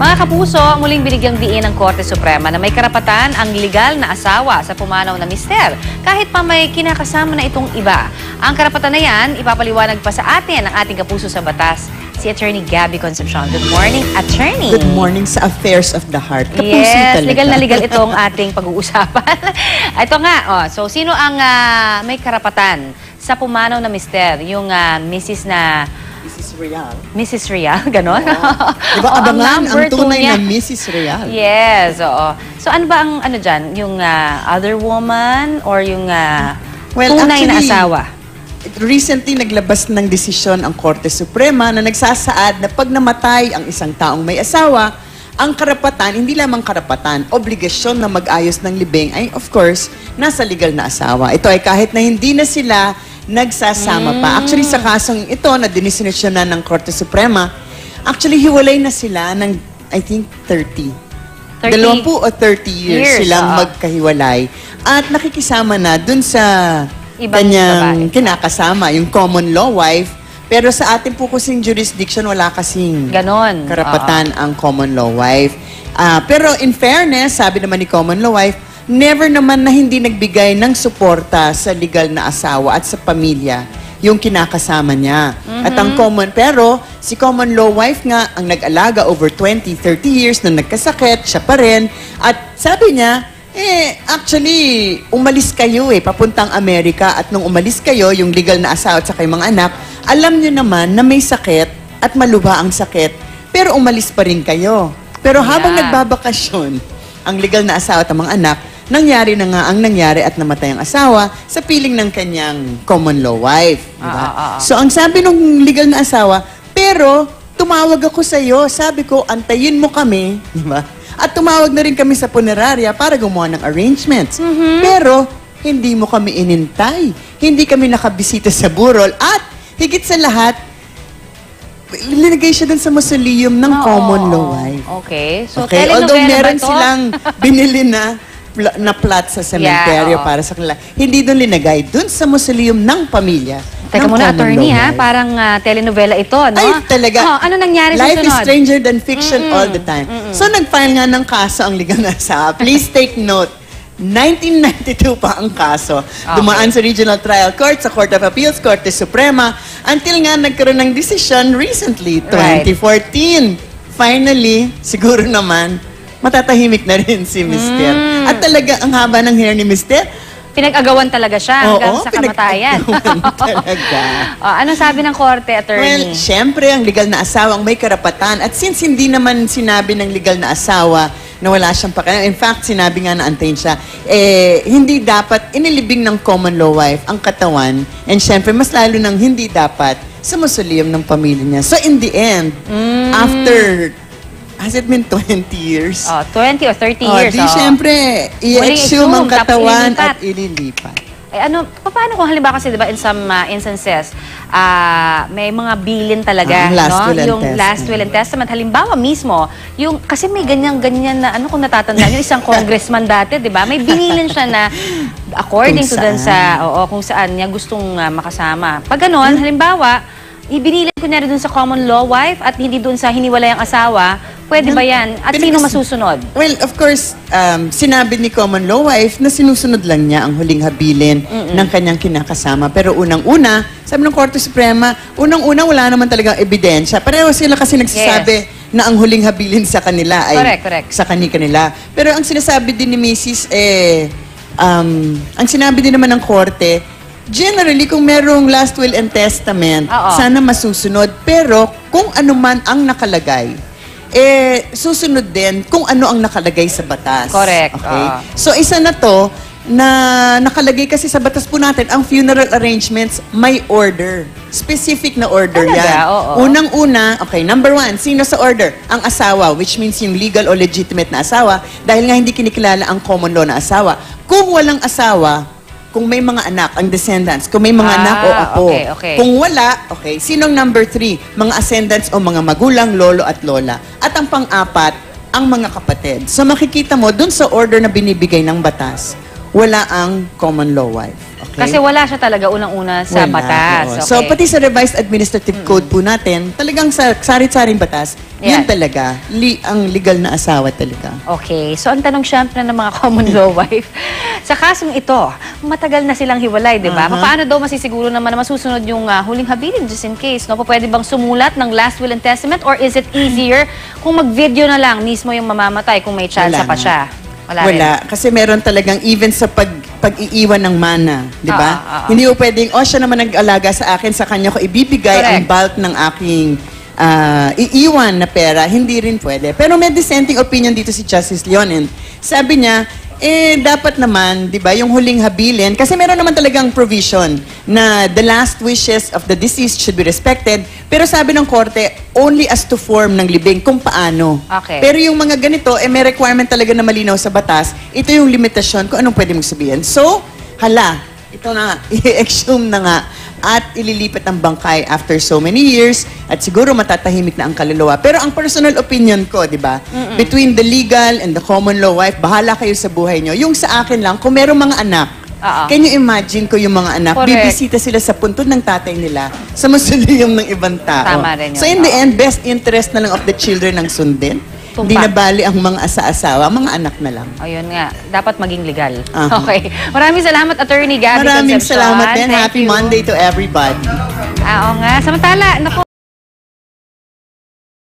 Mga kapuso, muling binigyang diin ng Korte Suprema na may karapatan ang legal na asawa sa pumanaw na mister kahit pa may kinakasama na itong iba. Ang karapatan na yan, ipapaliwanag pa sa atin ng ating kapuso sa batas, si Attorney Gabby Concepcion. Good morning, Attorney. Good morning sa Affairs of the Heart. Kapuso yes, talaga. legal na legal itong ating pag-uusapan. Ito nga, so sino ang may karapatan sa pumanaw na mister? Yung Mrs. Real. Mrs. Real, ganon? Diba abangan ang tunay na Mrs. Real? Yes, oo. So ano ba ang ano dyan? Yung other woman or yung tunay na asawa? Recently, naglabas ng desisyon ang Korte Suprema na nagsasaad na pag namatay ang isang taong may asawa, ang karapatan, hindi lamang karapatan, obligasyon na mag-ayos ng libing ay, of course, nasa legal na asawa. Ito ay kahit na hindi na sila nagsasama pa. Actually, sa kasong ito na dinisinusyonan ng Korte Suprema, actually, hiwalay na sila ng, I think, 30. 20 o 30 years silang magkahiwalay. At nakikisama na dun sa kanyang kinakasama, yung common law wife. Pero sa ating po kasing jurisdiction, wala kasing karapatan ang common law wife. Pero in fairness, sabi naman ni common law wife, never naman na hindi nagbigay ng suporta sa legal na asawa at sa pamilya yung kinakasama niya. At ang pero si common law wife nga ang nag-alaga over 20, 30 years nung nagkasakit, siya pa rin. At sabi niya, actually, umalis kayo papuntang Amerika at nung umalis kayo, yung legal na asawa at saka yung mga anak, alam niyo naman na may sakit at malubha ang sakit, pero umalis pa rin kayo. Pero habang nagbabakasyon, ang legal na asawa at ang mga anak, nangyari na nga ang nangyari at namatay ang asawa sa piling ng kanyang common law wife. Diba? So, ang sabi ng legal na asawa, pero tumawag ako sa iyo, sabi ko, antayin mo kami, diba? At tumawag na rin kami sa punerarya para gumawa ng arrangements. Pero, hindi mo kami inintay. Hindi kami nakabisita sa burol. At, higit sa lahat, linagay siya dun sa mausoleum ng common law wife. Okay. So, although meron silang binili na plot sa sementeryo para sa kanila. Hindi doon linagay. Doon sa mausoleum ng pamilya. Teka muna, attorney parang telenovela ito, no? Ay, talaga. Ano nangyari sa Life sunod? is stranger than fiction all the time. So, nag-file nga ng kaso ang legal na asawa. Please take note. 1992 pa ang kaso. Dumaan sa Regional Trial Court, sa Court of Appeals, Korte Suprema, until nga nagkaroon ng decision recently, 2014. Finally, siguro naman, matatahimik na rin si Mister. At talaga, ang haba ng hair ni Mister, pinag-agawan talaga siya hanggang sa kamatayan. Talaga. Ano sabi ng korte, attorney? Well, syempre, ang legal na asawa ang may karapatan. At since hindi naman sinabi ng legal na asawa na wala siyang pakialam, in fact, sinabi nga na antayin siya, hindi dapat inilibing ng common law wife ang katawan. And syempre, mas lalo nang hindi dapat sa mausoleum ng pamilya niya. So in the end, after has it been 20 years? 20 or 30 years. Di syempre, i-exhume ang katawan at ililipat. Paano kung halimbawa kasi, diba, in some instances, may mga bilin talaga, yung last will and testament. Halimbawa mismo, kasi may ganyan-ganyan na, kung natatandaan, yung isang congressman dati, diba, may binilin siya na according to dun sa, kung saan niya gustong makasama. Pag ganon, halimbawa, ibinilin ko na rin dun sa common law wife at hindi dun sa hiniwalayang asawa, pwede ba yan? At sino masusunod? Well, of course, sinabi ni common law wife na sinusunod lang niya ang huling habilin ng kanyang kinakasama. Pero unang-una, sabi ng Korte Suprema, unang-una wala naman talagang ebidensya. Pareho sila kasi nagsasabi na ang huling habilin sa kanila ay sa kanila. Pero ang sinasabi din ni Mrs. Ang sinabi din naman ng Korte, generally, kung merong last will and testament, sana masusunod. Pero kung ano man ang nakalagay, susunod din kung ano ang nakalagay sa batas. Correct. Okay? So, isa na to na nakalagay kasi sa batas po natin, ang funeral arrangements may order. Specific na order yan. Unang-una, number 1, sino sa order? Ang asawa, which means yung legal o legitimate na asawa, dahil nga hindi kinikilala ang common law na asawa. Kung walang asawa, kung may mga anak, ang descendants, kung may mga anak o apo. Kung wala, sinong number 3? Mga ascendants o mga magulang, lolo at lola. At ang pang-apat, ang mga kapatid. So makikita mo, dun sa order na binibigay ng batas, wala ang common law wife. Okay. Kasi wala siya talaga unang-una sa Wala, batas. oo. Okay. So, pati sa revised administrative code po natin, talagang sa sarit-saring batas, yun Yan. talaga, ang legal na asawa talaga. Okay. So, ang tanong syempre ng mga common law wife, sa kasong ito, matagal na silang hiwalay, di ba? Paano daw masisiguro naman na masusunod yung huling habilin just in case? No? Pwede bang sumulat ng last will and testament or is it easier kung mag-video na lang mismo yung mamamatay kung may tsansa pa siya? Wala rin. Kasi meron talagang even sa pag-iiwan ng mana, di ba? Oo. Hindi mo pwedeng, siya naman nag-alaga sa akin, sa kanya ko ibibigay ang bulk ng aking iiwan na pera. Hindi rin pwede. Pero may dissenting opinion dito si Justice Leonen. Sabi niya, dapat naman, di ba, yung huling habilin, kasi meron naman talagang provision na the last wishes of the deceased should be respected, pero sabi ng korte, only as to form ng libing, kung paano. Okay. Pero yung mga ganito, may requirement talaga na malinaw sa batas, ito yung limitasyon kung anong pwede mong sabihin. So, ito na nga, i-exhume na nga at ililipat ang bangkay after so many years at siguro matatahimik na ang kaluluwa. Pero ang personal opinion ko, di ba, between the legal and the common law wife, bahala kayo sa buhay nyo. Yung sa akin lang, kung merong mga anak, can you imagine ko yung mga anak, bibisita sila sa puntod ng tatay nila sa mausoleum ng ibang tao. Tama rin yun. So in the end, best interest na lang of the children ang sundin. Hindi na bali ang mga asa-asawa, mga anak na lang. Ayun nga, dapat maging legal. Okay. Maraming salamat, Attorney Gabby Maraming Concepcion. salamat din. Thank Happy you. Monday to everybody. Oo nga. Samantala, naku,